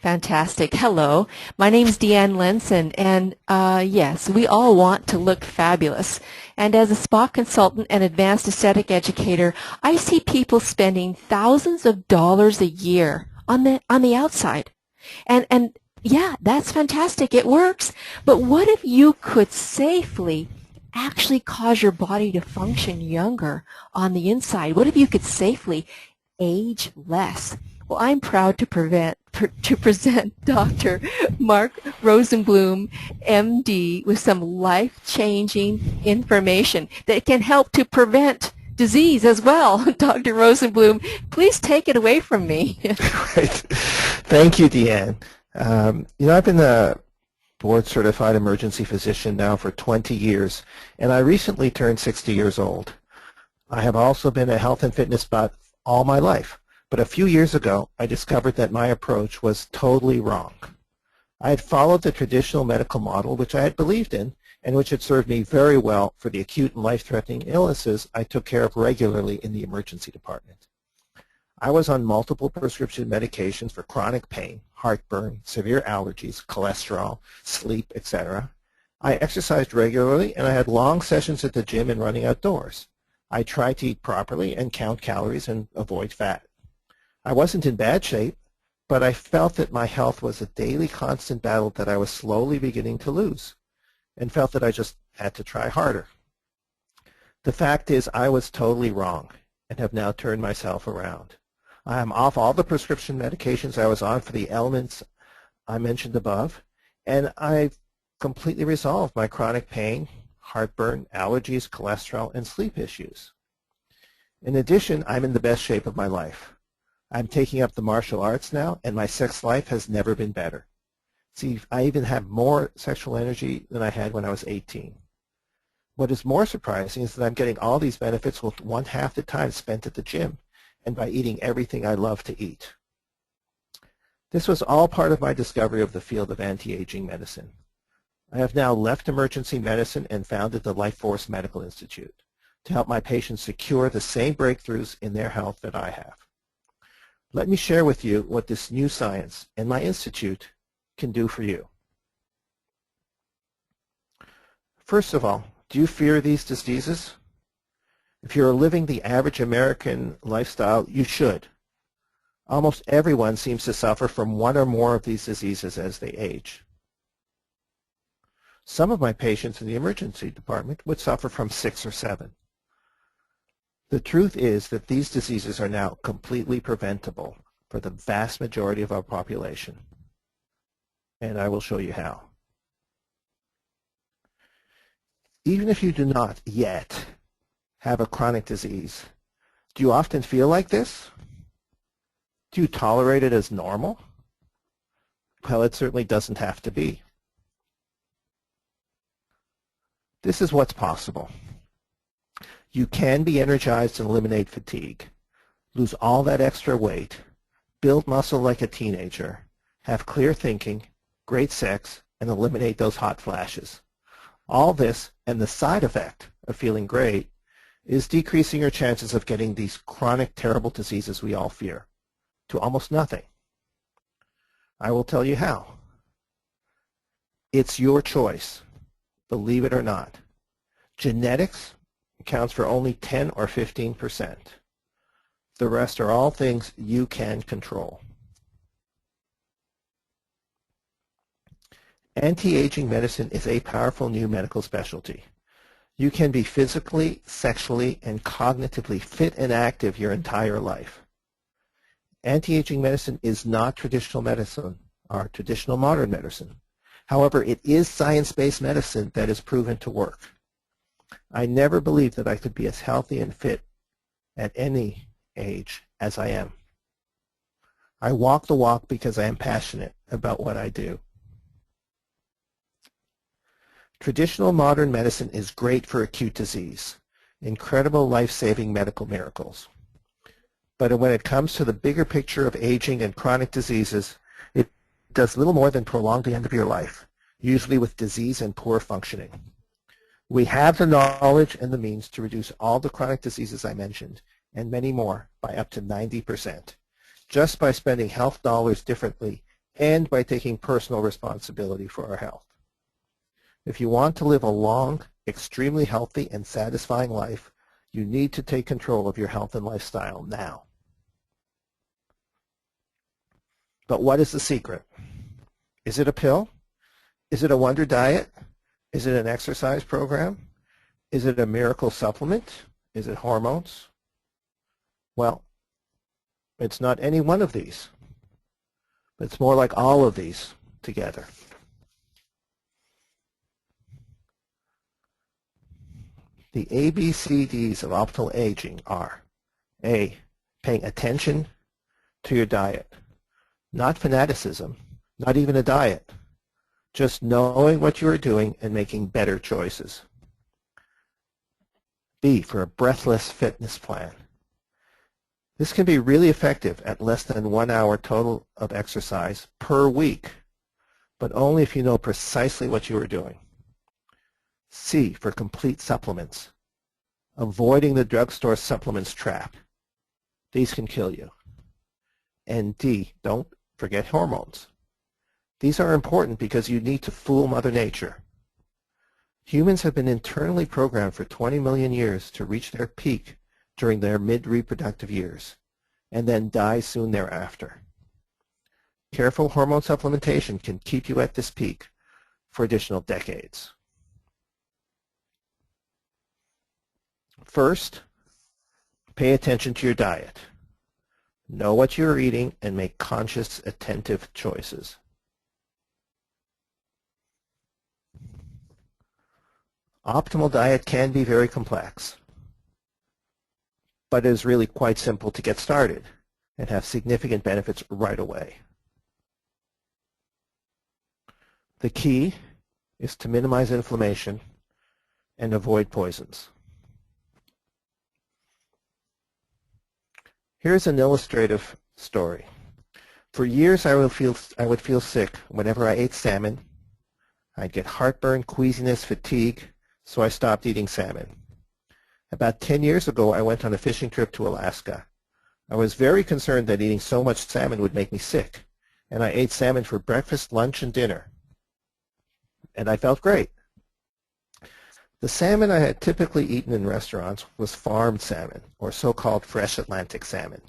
Fantastic. Hello, my name is Deanne Lenson, and yes, we all want to look fabulous. And as a spa consultant and advanced aesthetic educator, I see people spending thousands of dollars a year on the outside. And yeah, that's fantastic. It works. But what if you could safely actually cause your body to function younger on the inside? What if you could safely age less? Well, I'm proud to present Dr. Mark Rosenbloom, MD, with some life-changing information that can help to prevent disease as well. Dr. Rosenbloom, please take it away from me. Right. Thank you, Deanne. I've been a board-certified emergency physician now for 20 years, and I recently turned 60 years old. I have also been a health and fitness buff all my life. But a few years ago, I discovered that my approach was totally wrong. I had followed the traditional medical model, which I had believed in, and which had served me very well for the acute and life-threatening illnesses I took care of regularly in the emergency department. I was on multiple prescription medications for chronic pain, heartburn, severe allergies, cholesterol, sleep, etc. I exercised regularly, and I had long sessions at the gym and running outdoors. I tried to eat properly and count calories and avoid fat. I wasn't in bad shape, but I felt that my health was a daily constant battle that I was slowly beginning to lose, and felt that I just had to try harder. The fact is, I was totally wrong and have now turned myself around. I am off all the prescription medications I was on for the ailments I mentioned above, and I've completely resolved my chronic pain, heartburn, allergies, cholesterol, and sleep issues. In addition, I'm in the best shape of my life. I'm taking up the martial arts now, and my sex life has never been better. See, I even have more sexual energy than I had when I was 18. What is more surprising is that I'm getting all these benefits with one half the time spent at the gym and by eating everything I love to eat. This was all part of my discovery of the field of anti-aging medicine. I have now left emergency medicine and founded the Lifeforce Medical Institute to help my patients secure the same breakthroughs in their health that I have. Let me share with you what this new science and my institute can do for you. First of all, do you fear these diseases? If you're living the average American lifestyle, you should. Almost everyone seems to suffer from one or more of these diseases as they age. Some of my patients in the emergency department would suffer from 6 or 7. The truth is that these diseases are now completely preventable for the vast majority of our population, and I will show you how. Even if you do not yet have a chronic disease, do you often feel like this? Do you tolerate it as normal? Well, it certainly doesn't have to be. This is what's possible. You can be energized and eliminate fatigue, lose all that extra weight, build muscle like a teenager, have clear thinking, great sex, and eliminate those hot flashes. All this, and the side effect of feeling great, is decreasing your chances of getting these chronic, terrible diseases we all fear to almost nothing. I will tell you how. It's your choice, believe it or not. Genetics accounts for only 10 or 15%. The rest are all things you can control. Anti-aging medicine is a powerful new medical specialty. You can be physically, sexually, and cognitively fit and active your entire life. Anti-aging medicine is not traditional medicine or traditional modern medicine. However, it is science-based medicine that is proven to work. I never believed that I could be as healthy and fit at any age as I am. I walk the walk because I am passionate about what I do. Traditional modern medicine is great for acute disease, incredible life-saving medical miracles. But when it comes to the bigger picture of aging and chronic diseases, it does little more than prolong the end of your life, usually with disease and poor functioning. We have the knowledge and the means to reduce all the chronic diseases I mentioned, and many more, by up to 90%, just by spending health dollars differently and by taking personal responsibility for our health. If you want to live a long, extremely healthy and satisfying life, you need to take control of your health and lifestyle now. But what is the secret? Is it a pill? Is it a wonder diet? Is it an exercise program? Is it a miracle supplement? Is it hormones? Well, it's not any one of these. It's more like all of these together. The ABCDs of optimal aging are A, paying attention to your diet. Not fanaticism, not even a diet. Just knowing what you are doing and making better choices. B, for a breathless fitness plan. This can be really effective at less than 1 hour total of exercise per week, but only if you know precisely what you are doing. C, for complete supplements. Avoiding the drugstore supplements trap. These can kill you. And D, don't forget hormones. These are important because you need to fool Mother Nature. Humans have been internally programmed for 20 million years to reach their peak during their mid-reproductive years, and then die soon thereafter. Careful hormone supplementation can keep you at this peak for additional decades. First, pay attention to your diet. Know what you are eating and make conscious, attentive choices. Optimal diet can be very complex, but it is really quite simple to get started and have significant benefits right away. The key is to minimize inflammation and avoid poisons. Here's an illustrative story. For years I would feel sick whenever I ate salmon. I'd get heartburn, queasiness, fatigue, so I stopped eating salmon. About 10 years ago, I went on a fishing trip to Alaska. I was very concerned that eating so much salmon would make me sick, and I ate salmon for breakfast, lunch, and dinner. And I felt great. The salmon I had typically eaten in restaurants was farmed salmon, or so-called fresh Atlantic salmon.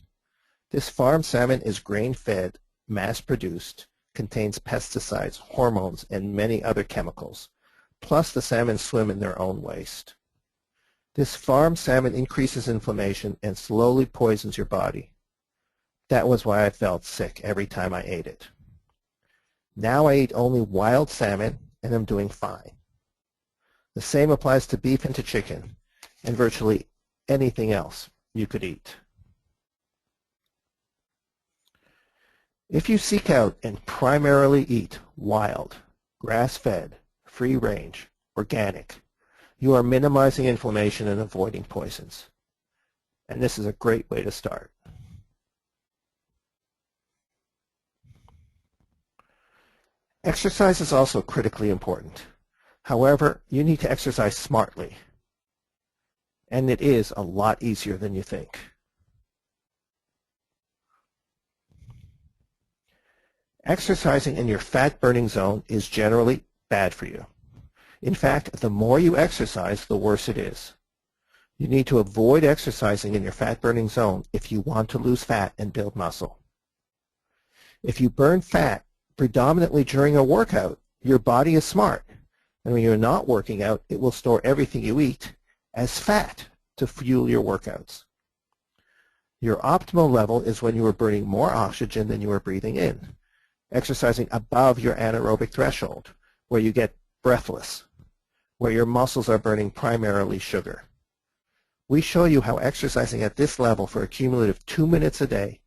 This farmed salmon is grain-fed, mass-produced, contains pesticides, hormones, and many other chemicals. Plus, the salmon swim in their own waste. This farmed salmon increases inflammation and slowly poisons your body. That was why I felt sick every time I ate it. Now I eat only wild salmon, and I'm doing fine. The same applies to beef and to chicken, and virtually anything else you could eat. If you seek out and primarily eat wild, grass-fed, free-range, organic, you are minimizing inflammation and avoiding poisons. And this is a great way to start. Exercise is also critically important. However, you need to exercise smartly. And it is a lot easier than you think. Exercising in your fat-burning zone is generally bad for you. In fact, the more you exercise, the worse it is. You need to avoid exercising in your fat-burning zone if you want to lose fat and build muscle. If you burn fat predominantly during a workout, your body is smart. And when you're not working out, it will store everything you eat as fat to fuel your workouts. Your optimal level is when you are burning more oxygen than you are breathing in, exercising above your anaerobic threshold, where you get breathless, where your muscles are burning primarily sugar. We show you how exercising at this level for a cumulative 2 minutes a day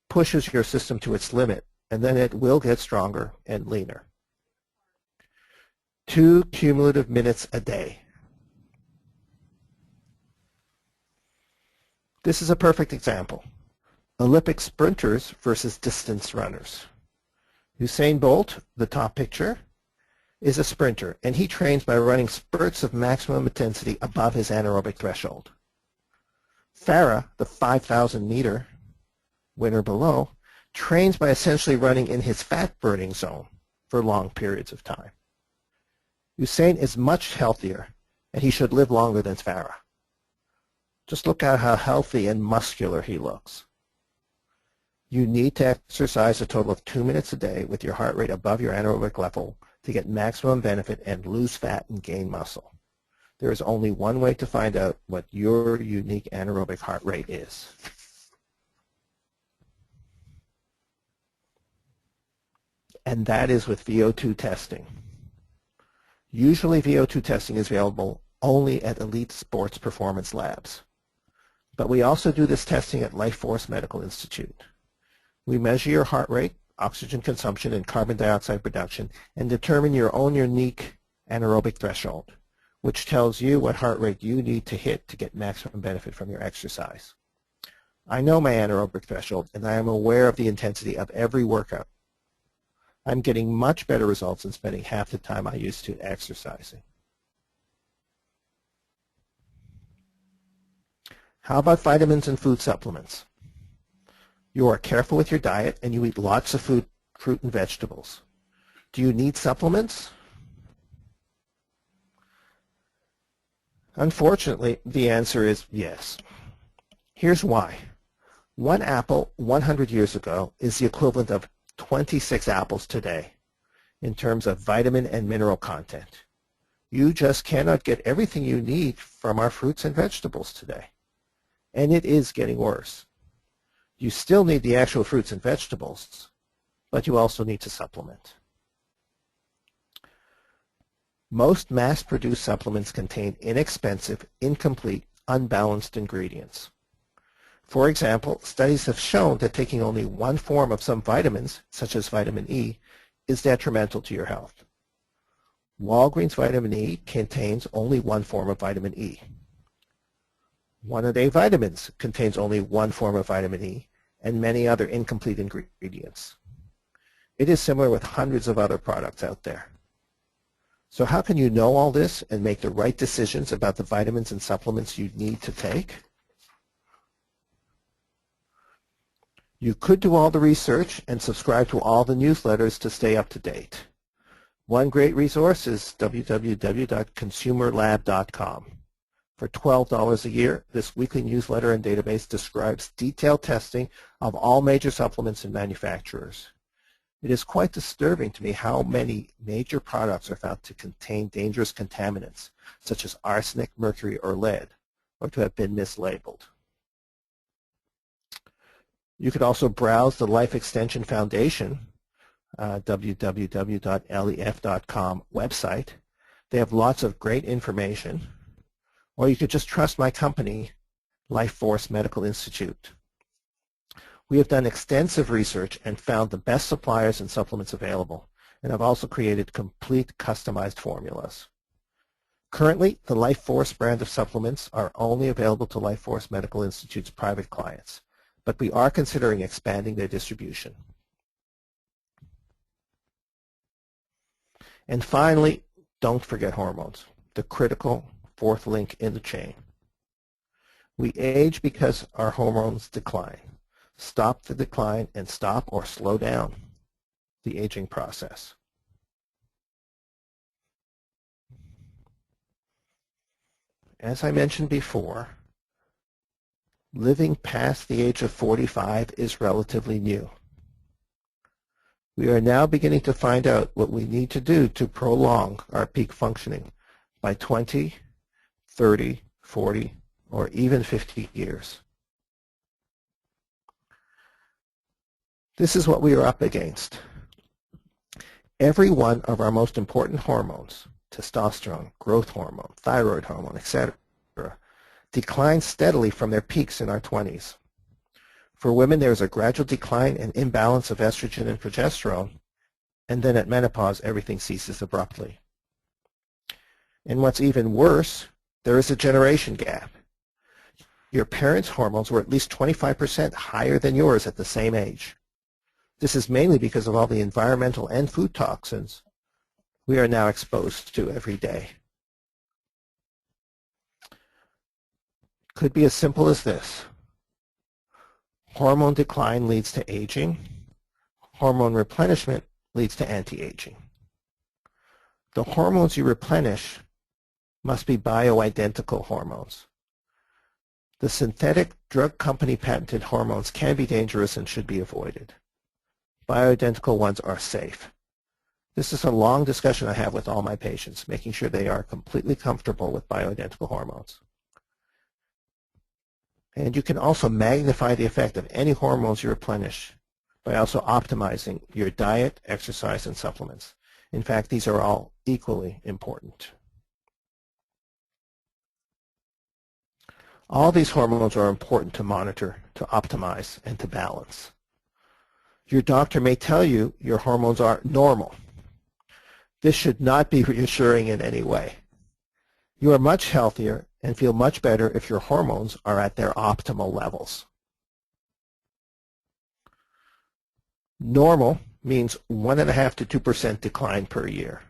pushes your system to its limit, and then it will get stronger and leaner. 2 cumulative minutes a day. This is a perfect example. Olympic sprinters versus distance runners. Usain Bolt, the top picture, is a sprinter, and he trains by running spurts of maximum intensity above his anaerobic threshold. Farah, the 5,000-meter winner below, trains by essentially running in his fat-burning zone for long periods of time. Usain is much healthier, and he should live longer than Farah. Just look at how healthy and muscular he looks. You need to exercise a total of 2 minutes a day with your heart rate above your anaerobic level to get maximum benefit and lose fat and gain muscle. There is only one way to find out what your unique anaerobic heart rate is. And that is with VO2 testing. Usually VO2 testing is available only at elite sports performance labs. But we also do this testing at Lifeforce Medical Institute. We measure your heart rate, oxygen consumption, and carbon dioxide production and determine your own unique anaerobic threshold, which tells you what heart rate you need to hit to get maximum benefit from your exercise. I know my anaerobic threshold, and I am aware of the intensity of every workout. I'm getting much better results than spending half the time I used to exercising. How about vitamins and food supplements? You are careful with your diet and you eat lots of food, fruit and vegetables. Do you need supplements? Unfortunately, the answer is yes. Here's why. One apple 100 years ago is the equivalent of 26 apples today in terms of vitamin and mineral content. You just cannot get everything you need from our fruits and vegetables today. And it is getting worse. You still need the actual fruits and vegetables, but you also need to supplement. Most mass-produced supplements contain inexpensive, incomplete, unbalanced ingredients. For example, studies have shown that taking only one form of some vitamins, such as vitamin E, is detrimental to your health. Walgreens vitamin E contains only one form of vitamin E. One-a-day vitamins contains only one form of vitamin E and many other incomplete ingredients. It is similar with hundreds of other products out there. So how can you know all this and make the right decisions about the vitamins and supplements you need to take? You could do all the research and subscribe to all the newsletters to stay up to date. One great resource is www.consumerlab.com. For $12 a year, this weekly newsletter and database describes detailed testing of all major supplements and manufacturers. It is quite disturbing to me how many major products are found to contain dangerous contaminants, such as arsenic, mercury, or lead, or to have been mislabeled. You could also browse the Life Extension Foundation, www.lef.com website. They have lots of great information. Or you could just trust my company, Lifeforce Medical Institute. We have done extensive research and found the best suppliers and supplements available, and have also created complete customized formulas. Currently, the Lifeforce brand of supplements are only available to Lifeforce Medical Institute's private clients, but we are considering expanding their distribution. And finally, don't forget hormones, the critical fourth link in the chain. We age because our hormones decline. Stop the decline and stop or slow down the aging process. As I mentioned before, living past the age of 45 is relatively new. We are now beginning to find out what we need to do to prolong our peak functioning by 20, 30, 40, or even 50 years. This is what we are up against. Every one of our most important hormones, testosterone, growth hormone, thyroid hormone, etc., declines steadily from their peaks in our 20s. For women, there is a gradual decline and imbalance of estrogen and progesterone, and then at menopause, everything ceases abruptly. And what's even worse, there is a generation gap. Your parents' hormones were at least 25% higher than yours at the same age. This is mainly because of all the environmental and food toxins we are now exposed to every day. Could be as simple as this. Hormone decline leads to aging, Hormone replenishment leads to anti-aging. The hormones you replenish must be bioidentical hormones. The synthetic drug company patented hormones can be dangerous and should be avoided. Bioidentical ones are safe. This is a long discussion I have with all my patients, making sure they are completely comfortable with bioidentical hormones. And you can also magnify the effect of any hormones you replenish by also optimizing your diet, exercise, and supplements. In fact, these are all equally important. All these hormones are important to monitor, to optimize, and to balance. Your doctor may tell you your hormones are normal. This should not be reassuring in any way. You are much healthier and feel much better if your hormones are at their optimal levels. Normal means 1.5 to 2% decline per year.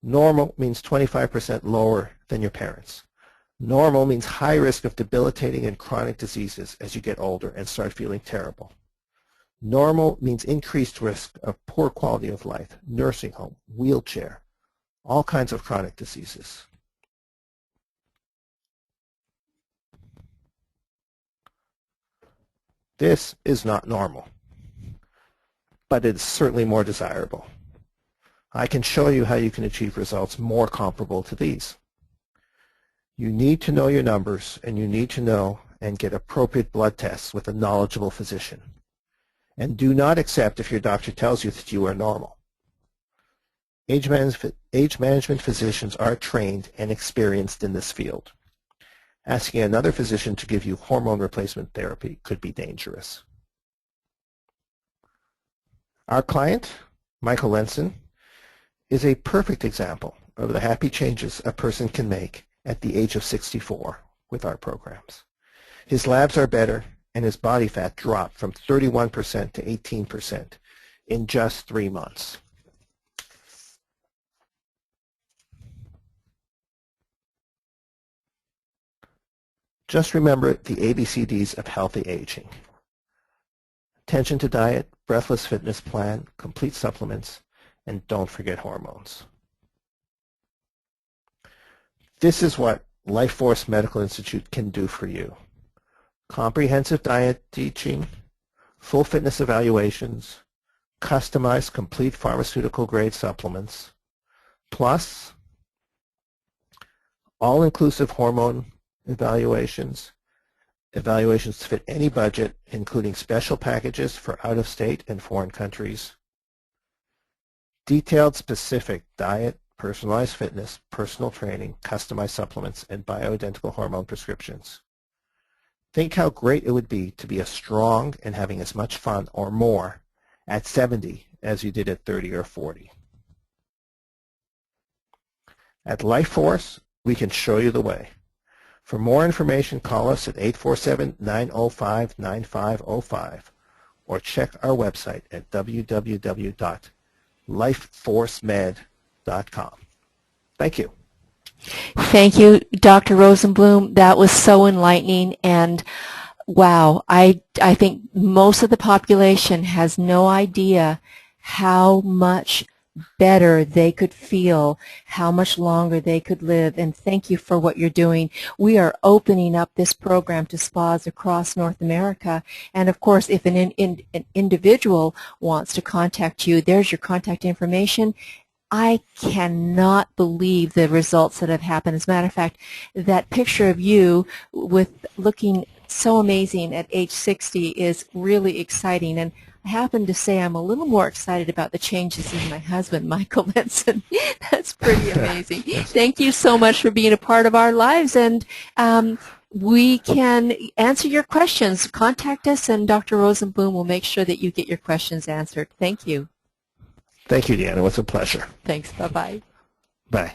Normal means 25% lower than your parents. Normal means high risk of debilitating and chronic diseases as you get older and start feeling terrible. Normal means increased risk of poor quality of life, nursing home, wheelchair, all kinds of chronic diseases. This is not normal, but it's certainly more desirable. I can show you how you can achieve results more comparable to these. You need to know your numbers, and you need to know and get appropriate blood tests with a knowledgeable physician. And do not accept if your doctor tells you that you are normal. Age management physicians are trained and experienced in this field. Asking another physician to give you hormone replacement therapy could be dangerous. Our client, Michael Lenson, is a perfect example of the happy changes a person can make at the age of 64 with our programs. His labs are better, and his body fat dropped from 31% to 18% in just 3 months. Just remember the ABCDs of healthy aging. Attention to diet, breathless fitness plan, complete supplements, and don't forget hormones. This is what Lifeforce Medical Institute can do for you. Comprehensive diet teaching, full fitness evaluations, customized complete pharmaceutical grade supplements, plus all-inclusive hormone evaluations to fit any budget, including special packages for out-of-state and foreign countries, detailed specific diet, personalized fitness, personal training, customized supplements, and bioidentical hormone prescriptions. Think how great it would be to be as strong and having as much fun or more at 70 as you did at 30 or 40. At Lifeforce, we can show you the way. For more information, call us at 847-905-9505 or check our website at www.lifeforcemed.com. Thank you. Thank you, Dr. Rosenbloom. That was so enlightening, and wow, I think most of the population has no idea how much better they could feel, how much longer they could live, and thank you for what you're doing. We are opening up this program to spas across North America, and of course if an individual wants to contact you, there's your contact information. I cannot believe the results that have happened. As a matter of fact, that picture of you with looking so amazing at age 60 is really exciting, and I happen to say I'm a little more excited about the changes in my husband, Michael Lenson. That's pretty amazing. Thank you so much for being a part of our lives, and we can answer your questions. Contact us, and Dr. Rosenbloom will make sure that you get your questions answered. Tthank you. Thank you, Deanna. It was a pleasure. Thanks. Bye-bye. Bye.